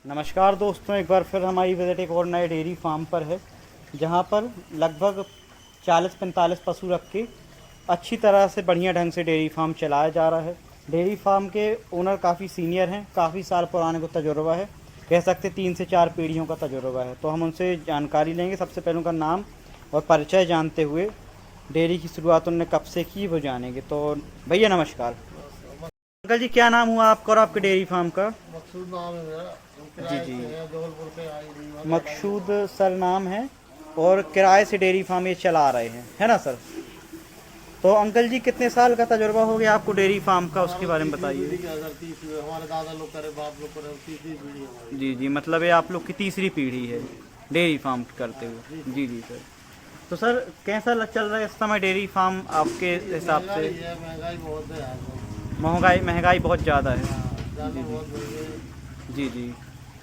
नमस्कार दोस्तों, एक बार फिर हमारी विजिट एक और नए डेयरी फार्म पर है, जहां पर लगभग 40-45 पशु रख के अच्छी तरह से बढ़िया ढंग से डेयरी फार्म चलाया जा रहा है। डेयरी फार्म के ओनर काफ़ी सीनियर हैं, काफ़ी साल पुराने को तजुर्बा है, कह सकते 3 से 4 पीढ़ियों का तजुर्बा है। तो हम उनसे जानकारी लेंगे। सबसे पहले उनका नाम और परिचय जानते हुए डेयरी की शुरुआत उन्होंने कब से की वो जानेंगे। तो भैया नमस्कार। अंकल जी, क्या नाम हुआ आपका और आपके डेयरी फार्म का? मकसूद नाम है मेरा। जी किराए जी, से है, जबलपुर से आई हुई हूँ। मकसूद सर नाम है और किराए से डेयरी फार्म ये चला रहे हैं, है ना सर? तो अंकल जी, कितने साल का तजुर्बा हो गया आपको डेयरी फार्म का, उसके हमारा बारे में तीसरी पीढ़ी बताइए। का सर, तीसरी हमारे दादा लोग करे, बाप लोग करे, तीसरी पीढ़ी हमारी। जी जी, मतलब ये आप लोग की तीसरी पीढ़ी है डेयरी फार्म करते हुए। जी जी सर। तो सर, कैसा चल रहा है इस समय डेयरी फार्म आपके हिसाब से? महंगाई है, महंगाई बहुत है यार। महंगाई बहुत ज़्यादा है। दाना जी जी, बहुत महंगे हैं। जी जी,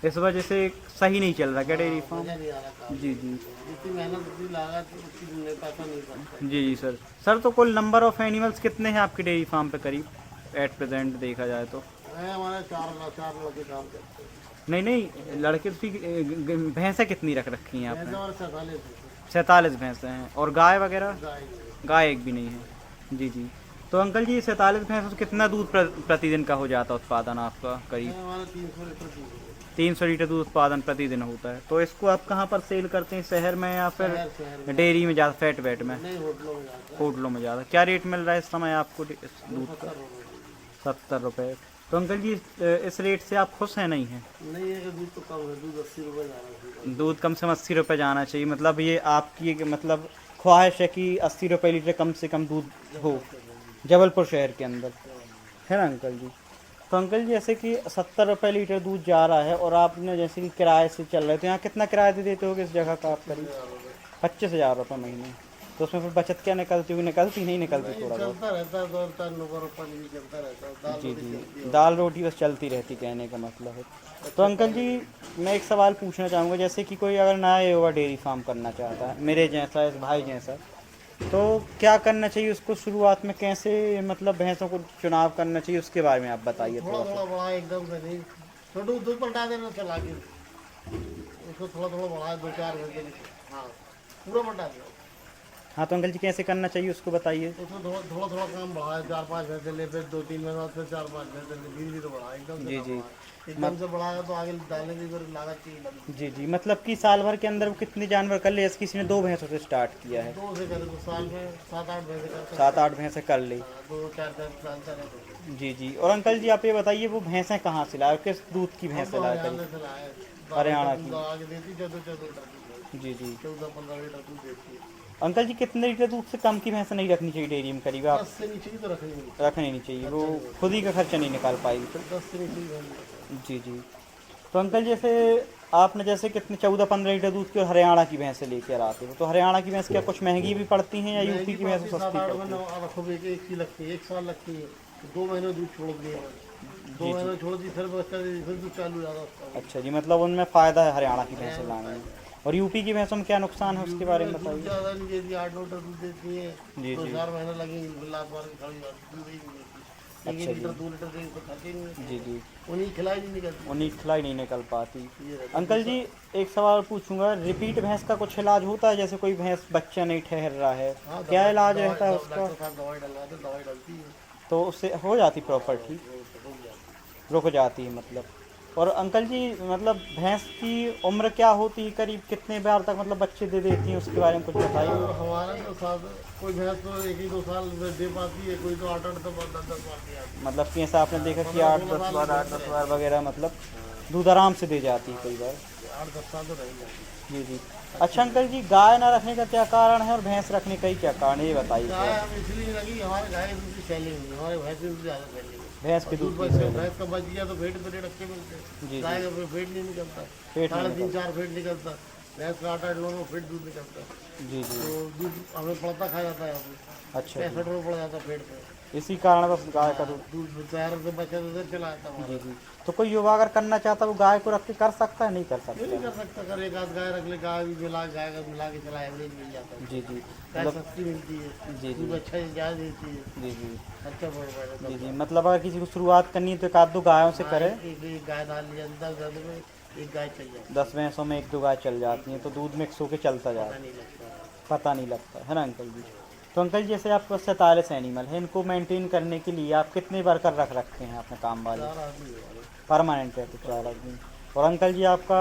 इस वजह से सही नहीं चल रहा क्या डेयरी फार्म? मजा नहीं आ रहा काम। जी जी, जितनी मेहनत उतनी लागत उतनी पैसा नहीं बनता। जी जी सर। सर, तो कुल नंबर ऑफ एनिमल्स कितने हैं आपके डेयरी फार्म पे करीब एट प्रेजेंट देखा जाए तो? है हमारे चार लड़के काम करते हैं। नहीं नहीं, लड़के तो ठीक। भैंसें कितनी रख रखी हैं भैंस आपने? और 47 है। 47 भैंसें हैं। और गाय वगैरह? गाय है। गाय एक भी नहीं है। जी जी। तो अंकल जी, 47 भैंसों से कितना दूध प्रतिदिन का हो जाता है उत्पादन आपका करीब? हमारा 300 लीटर दूध है। 300 लीटर दूध उत्पादन प्रतिदिन होता है। तो इसको आप कहाँ पर सेल करते हैं, शहर में या फिर शहर में। डेयरी में ज़्यादा, फैट वेट में? नहीं, होटलों में जाता है। होटलों में ज़्यादा। क्या रेट मिल रहा है इस समय आपको इस दूध का? 70 रुपये। 70 रुपये। तो अंकल जी, इस रेट से आप खुश हैं नहीं हैं? नहीं है कि दूध तो कम है, दूध 80 रुपये जाना चाहिए। दूध कम से कम 80 रुपये जाना चाहिए। मतलब ये आपकी मतलब ख्वाहिश है कि 80 रुपये लीटर कम से कम दूध हो जबलपुर शहर के अंदर, है ना अंकल जी? तो अंकल जी, जैसे कि 70 रुपये लीटर दूध जा रहा है और आपने जैसे कि किराए से चल रहे, तो यहाँ कितना किराया दे देते हो इस जगह का आप करीब? 25,000 रुपये महीने। तो उसमें फिर बचत क्या निकलती हुई? निकलती नहीं निकलती थोड़ा बहुत? चलता रहता है, दौड़ता नौकर पानी भी चलता रहता है, दाल जी रोटी चलती जी, है। दाल रोटी बस चलती रहती, कहने का मतलब है। तो अंकल जी, मैं एक सवाल पूछना चाहूँगा। जैसे कि कोई अगर नया युवा डेयरी फार्म करना चाहता है, मेरे जैसा, इस भाई जैसा, तो क्या करना चाहिए उसको? शुरुआत में कैसे मतलब भैंसों को चुनाव करना चाहिए, उसके बारे में आप बताइए थोड़ा थोड़ा थोड़ा सा। बढ़ा, एकदम से नहीं। छोटू दूध पलटा देना चला के, उसको थोड़ा थोड़ा बढ़ा, 2-4 घंटे। हाँ, पूरा पलटा दो। हाँ, तो अंकल जी कैसे करना चाहिए उसको बताइए। उसमें थोड़ा थोड़ा थोड़ा काम बढ़ाए, 4-5 घंटे ले, फिर 2-3 महीने बाद फिर 4-5 घंटे ले, धीरे धीरे बढ़ा, एकदम से जी ना जी, बढ़ाए। एकदम से बढ़ाएगा तो आगे डालने की फिर लागत चाहिए लगी। जी जी, मतलब कि साल भर के अंदर वो कितने जानवर कर ले? जैसे किसी ने 2 भैंसों से स्टार्ट किया है, 2 से करे तो साल में 7-8 भैंसे कर सकते 7-8 भैंसें कर ली। हैं। 2-4 डालता रहता है। जी जी। और अंकल जी, आप ये बताइए, वो भैंसें कहाँ से लाए, किस दूध की हम भैंसें तो लाए हरियाणा करीब? से लाए। हरियाणा 12 की। लीटर दूध आगे देती, 14-14 लीटर दूध देती। जी जी। 14-15 लीटर दूध देती है। अंकल जी, कितने लीटर दूध से कम की भैंस नहीं रखनी चाहिए डेयरी में करीब? आप 10 से नीचे की तो रखेंगे नहीं। रखनी नहीं चाहिए, वो खुद ही का खर्चा नहीं निकाल पाएगी फिर। 10 से नीचे की भैंस नहीं रखेंगे। जी जी। तो अंकल, जैसे आपने जैसे कितने 14-15 लीटर दूध की और हरियाणा की भैंसें लेकर आते हो, तो हरियाणा की भैंस क्या कुछ महंगी भी पड़ती हैं या यूपी महंगी की भैंस पड़ती, सस्ती 7-8 पड़ती महीने है? रखोगे, एक ही लगती है, 1 साल लगती है। 2 महीने दूध छोड़ दिए, 2 जी महीने जी। छोड़ दी, फिर बच्चा दे दी, फिर दूध चालू हो जाता उसका। अच्छा जी, मतलब उनमें फ़ायदा है हरियाणा की भैंसें हरियाणा लाने में। में और यूपी की भैंसों में क्या नुकसान है, उसके यूपी बारे में में दूध बताइए। ज़्यादा नहीं देती, 8-9 लीटर दूध देती है। जी जी। 2-4 महीने लगेंगे, लात मार के खड़ी बात, दूध ही नहीं देती। एक अच्छा जी। लीटर 2 लीटर देंगे तो खर्चे नहीं जी होते। जी, उन्हीं खिलाई नहीं निकलती। उन्हीं खिलाई नहीं निकल पाती। ये रहता है। अंकल जी, एक सवाल पूछूंगा। रिपीट भैंस का कुछ इलाज होता है? जैसे कोई भैंस बच्चा नहीं ठहर रहा है, हाँ, क्या दवाई इलाज दवाई रहता है उसका? डॉक्टर साहब दवाई डलवाते, दवाई डलती है। तो उससे हो जाती प्रॉपर ठीक? वो रुक जाती है। रुक जाती है मतलब। और अंकल जी, मतलब भैंस की उम्र क्या होती है करीब, कितने बार तक मतलब बच्चे दे देती हैं, उसके बारे में कुछ बताइए। हमारे तो साथ कोई भैंस तो 1 ही 2 साल में दे पाती है, कोई तो 8-8 तो 10-10 बार दे आती मतलब कि ऐसा आपने देखा कि 15-16 8-10 साल बार, में 8-10 बार वगैरह मतलब दूध आराम से दे जाती है कई बार। है। 8-10 साल तो रह जाती जी जी। अच्छा अंकल जी, गाय ना रखने का क्या कारण है और भैंस रखने का ही क्या कारण है, ये बताइए है। गाय थोड़ा। हम इसलिए लगी, हमारे गाय दूध की सेलिंग नहीं, हमारे भैंस की दूध ज़्यादा सेलिंग है। भैंस और के दूध दूध बच की गया, सेल। भैंस का बच गया तो फेट पे अच्छे मिलते जी हैं। गाय जी, का फेट नहीं निकलता, पेट नहीं 3.5-4 फेट निकलता। भैंस का 8-8-9 फेट दूध निकलता। निकल। जी जी। तो दूध हमें पड़ता खा जाता है, यहाँ पे अच्छा जी। 65 रुपये पड़ जाता फेट पे। इसी कारण बस गाय का दूध। दूध शहर से बचत उधर चला आता जी हमारा। जी। तो कोई युवा अगर करना चाहता है वो गाय को रख के कर सकता है, नहीं कर ये नहीं सकता? कर सकता, अगर एक आध गाय रख ले, गाय भी मिला, गाय का मिला के चला, एवरेज मिल जाता है। जी जी। गाय मतलब सस्ती मिलती है, जी दूध जी। अच्छा गाय देती है, जी जी। अच्छा बढ़ पाएगा। जी जी। मतलब अगर किसी को शुरुआत करनी है तो एक आध दो गायों से करे। एक गाय डाल लिया, 10 में एक गाय चल जाती 10 भैंसों में 1-2 गाय चल जाती हैं तो दूध मिक्स होकर चलता है, जाता पता है, नहीं लगता। पता नहीं लगता है ना अंकल जी? तो अंकल जी जैसे आपके पास 47 एनिमल है, इनको मेंटेन करने के लिए आप कितने वर्कर रख रखे हैं अपने काम वाले? 4 आदमी है हमारे। परमानेंट है तो 4 आदमी। और अंकल जी आपका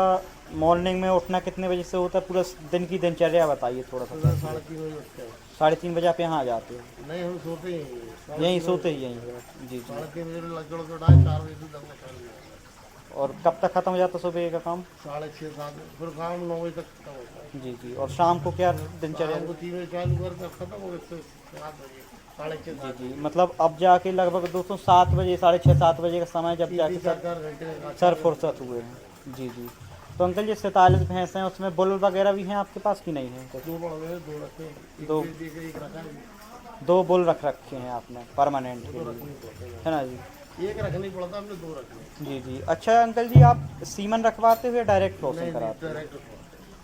मॉर्निंग में उठना कितने बजे से होता है? पूरा दिन की दिनचर्या बताइए थोड़ा सा। सुबह 3:30 बजे उठते हैं। 3:30 बजे आप यहाँ आ जाते हो? नहीं, हम सोते ही हैं। यहीं सोते ही यहीं? जी जी। 3:30 बजे लग गड़ को डाल, 4 बजे से दम कर लिया। और कब तक ख़त्म हो जाता है सुबह का काम? 6:30 7 फिर काम 9 बजे तक खत्म होता है। जी जी। और शाम को क्या दिनचर्या? शाम को 3 बजे चालू करके अब खत्म हो गए, तो 7 बजे 6:30 जी 7 जी। मतलब अब जाके लगभग दोस्तों 7 बजे 6:30 बजे का समय जब जाके 4 घंटे सर फुर्सत हुए हैं। जी जी। तो अंकल जी 47 भैंस हैं, उसमें बुल वगैरह भी हैं आपके पास कि नहीं है? 2 बड़ गए, 2 रखे हैं। दो। एक रखा है, 2 बुल रख रखे हैं आपने परमानेंट के तो लिए, रखनी पड़ते हैं। है ना जी? एक रखना ही पड़ता, हमने 2 रखे। जी जी। अच्छा अंकल जी आप सीमन रखवाते हुए डायरेक्ट क्रॉसिंग नहीं, कराते हैं? डायरेक्ट रखवाते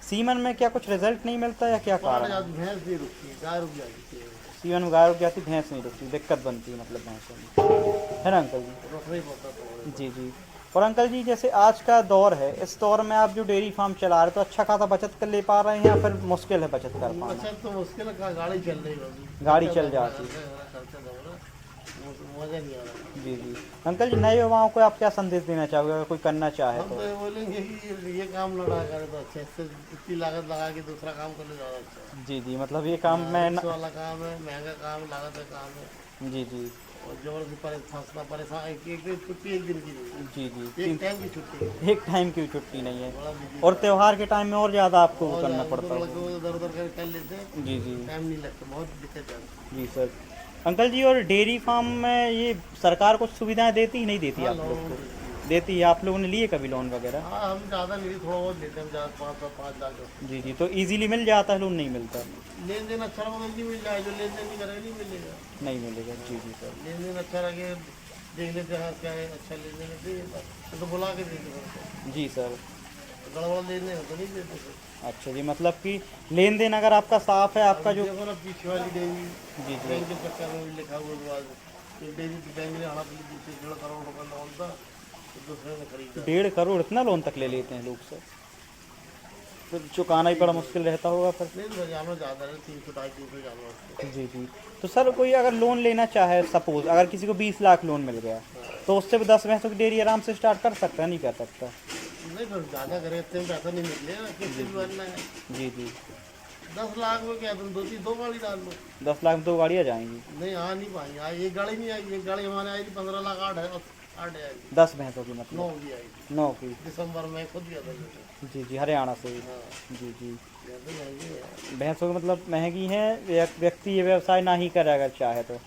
सीमन में क्या कुछ रिजल्ट नहीं मिलता या क्या कारण है? भैंस नहीं रुकती है, गाय रुक जाती है। सीमन में गाय रुक जाती, भैंस नहीं रुकती, दिक्कत बनती है मतलब भैंसों में, है ना अंकल जी? रखना ही पड़ता तो। जी जी। और अंकल जी जैसे आज का दौर है, इस दौर में आप जो डेयरी फार्म चला रहे हो तो अच्छा खासा बचत कर ले पा रहे हैं या फिर मुश्किल है बचत कर पाना? अच्छा तो मुश्किल है, गाड़ी चल रही है, गाड़ी चल जाती है। मजा नहीं आ रहा। जी जी। अंकल जी नए युवाओं को आप क्या संदेश देना चाहोगे अगर कोई करना चाहे हम तो? तो ये बोलेंगे कि ये काम लड़ा करे तो अच्छे से, इतनी लागत लगा के दूसरा काम कर ले ज़्यादा अच्छा है। जी जी। मतलब ये काम मैं रिस्क वाला काम है, महंगा काम है, लागत का काम है। जी जी। और जबरदस्ती फंसना परेशान, एक दिन छुट्टी, एक दिन की नहीं, जी जी। एक टाइम की छुट्टी है। एक टाइम की छुट्टी नहीं है बड़ा बिजी और त्यौहार के टाइम में और ज़्यादा आपको वो करना पड़ता है। इधर उधर कर लेते हैं, जी जी। टाइम नहीं लगता, बहुत दिक्कत है। जी सर। अंकल जी और डेयरी फार्म में ये सरकार कुछ सुविधाएं देती ही नहीं देती हाँ, आप लोग लोन को? देती है। देती है? आप लोगों ने लिए कभी लोन वगैरह? हाँ, हम ज़्यादा नहीं, थोड़ा बहुत लेते हैं, ज़्यादा 5 लाख। जी जी। तो इजीली मिल जाता है, लोन नहीं मिलता? लेन देन अच्छा रहा नहीं मिल जाए, जो लेन देन नहीं करेगा नहीं मिलेगा। नहीं मिलेगा। जी जी सर। लेन देन अच्छा लगे, देख लेते हैं क्या है, अच्छा लेन देन दे देता तो बुला के देते हैं। जी सर। गड़बड़ लेन देन तो नहीं देते सर। अच्छा जी। मतलब कि लेन देन अगर आपका साफ है, आपका जो देखो ना पीछे वाली डेयरी, जी जी। बैंक के चक्कर में भी लिखा हुआ बाद डेयरी की बैंक ने हाथ ली, 1.5 करोड़ रुपये लोन था, तो दूसरे ने खरीदा। 1.5 करोड़ इतना लोन तक ले लेते हैं लोग सर? फिर चुकाना ही बड़ा मुश्किल रहता होगा फिर। नहीं तो जानवर ज़्यादा है, 300 250 जानवर। जी जी। तो सर कोई अगर लोन लेना चाहे, सपोज अगर किसी को 20 लाख लोन मिल गया तो उससे भी 10 भैंसों की डेयरी आराम से स्टार्ट कर सकता है, नहीं कर सकता? नहीं तो ज़्यादा करे, इतने में पैसा नहीं मिलेगा, किसी भी बनना है। जी जी। 10 लाख में क्या, तुम 2 गाड़ी डाल लो। 10 लाख में 2 गाड़ियाँ जाएंगी? नहीं, आ नहीं पाएंगे, एक गाड़ी नहीं आएगी, एक गाड़ी हमारे आएगी 15 लाख, 8 आएगी, 10 भैंसों की मतलब? 9 की आएगी। 9 की? दिसंबर में खुद गया था मैंने। जी जी। हरियाणा से? हाँ, जी जी। ज़्यादा महंगी है। भैंसों की मतलब महंगी है, व्यक्ति ये व्यवसाय ना ही करे अगर चाहे तो,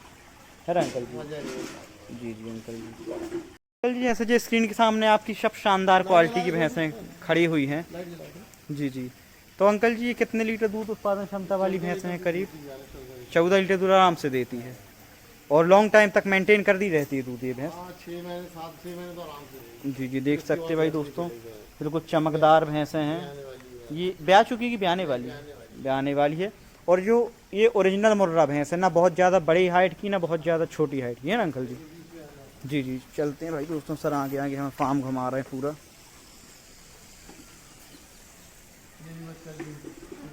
है ना अंकल जी? मजा नहीं आता। जी जी अंकल जी। अंकल जी जैसे जो स्क्रीन के सामने आपकी सब शानदार क्वालिटी की भैंसें खड़ी हुई हैं। लाइट जला दो। जी जी। तो अंकल जी ये कितने लीटर दूध उत्पादन क्षमता वाली भैंसें हैं? करीब 14 लीटर दूध आराम से देती है और लॉन्ग टाइम तक मेंटेन कर दी रहती है दूध ये भैंस? हाँ, 6 महीने 7-6 महीने तो आराम से रहेगी। जी जी। देख सकते हैं भाई दोस्तों, बिल्कुल चमकदार भैंसें हैं। आने वाली है। ये ब्याह चुकी की ब्याने वाली है? ब्याने वाली है। और जो ये ओरिजिनल मुर्रा भैंस है ना, बहुत ज़्यादा बड़ी हाइट की ना बहुत ज़्यादा छोटी हाइट की, है ना अंकल जी? जी जी। चलते हैं भाई दोस्तों, सर आगे आगे हम फार्म घुमा रहे हैं पूरा।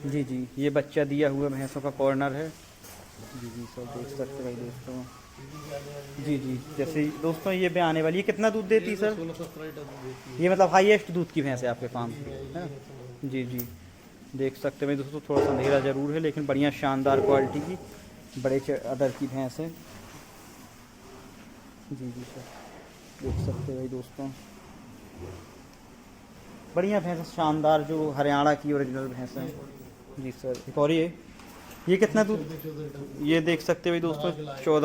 जी जी। ये बच्चा दिया हुआ भैंसों का कॉर्नर है। जी जी सर देख सकते हैं भाई दोस्तों। जी जी। जैसे दोस्तों ये भी आने वाली है, कितना दूध देती है सर? 16-17 लीटर दूध देती ये मतलब हाईएस्ट दूध की भैंस है आपके फार्म की, है ना? जी जी। देख सकते हैं भाई दोस्तों, थोड़ा सा अंधेरा ज़रूर है लेकिन बढ़िया शानदार क्वालिटी की बड़े अदर की भैंस है। जी जी सर देख सकते हैं भाई दोस्तों, बढ़िया भैंस, शानदार जो हरियाणा की ओरिजिनल भैंस है। जी सर। एक और ये कितना दूध? है। 14 लीटर ये देख सकते हैं भाई दोस्तों,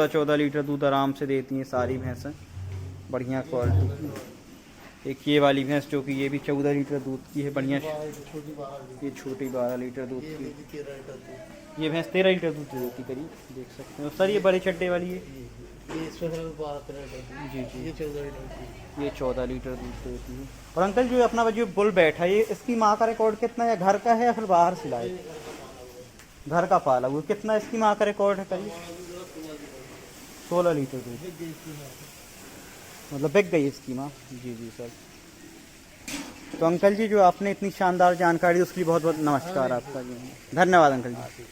14 लीटर दूध आराम से देती हैं सारी भैंसें, बढ़िया क्वालिटी की। एक ये वाली भैंस जो कि ये भी 14 लीटर दूध की है, बढ़िया। 12 लीटर, छोटी 12 लीटर। ये छोटी 12 लीटर दूध ये की। देती 13 लीटर दूध। ये भैंस 13 लीटर दूध देती करीब, देख सकते हैं। और सर ये बड़े चड्डे वाली है? ये स्पेशल 12 लीटर देती जी जी। है, ये 14 लीटर देती ये 14 लीटर दूध देती है। और अंकल जो अपना जो बुल बैठा है, ये इसकी माँ का रिकॉर्ड कितना है? घर का है या फिर बाहर से लाए? घर का पाला हुआ। कितना इसकी माँ का रिकॉर्ड है कल? 16 लीटर दूध, मतलब बिक गई इसकी माँ। जी जी सर। तो अंकल जी जो आपने इतनी शानदार जानकारी दी उसके लिए बहुत बहुत नमस्कार आपका जी। धन्यवाद अंकल जी।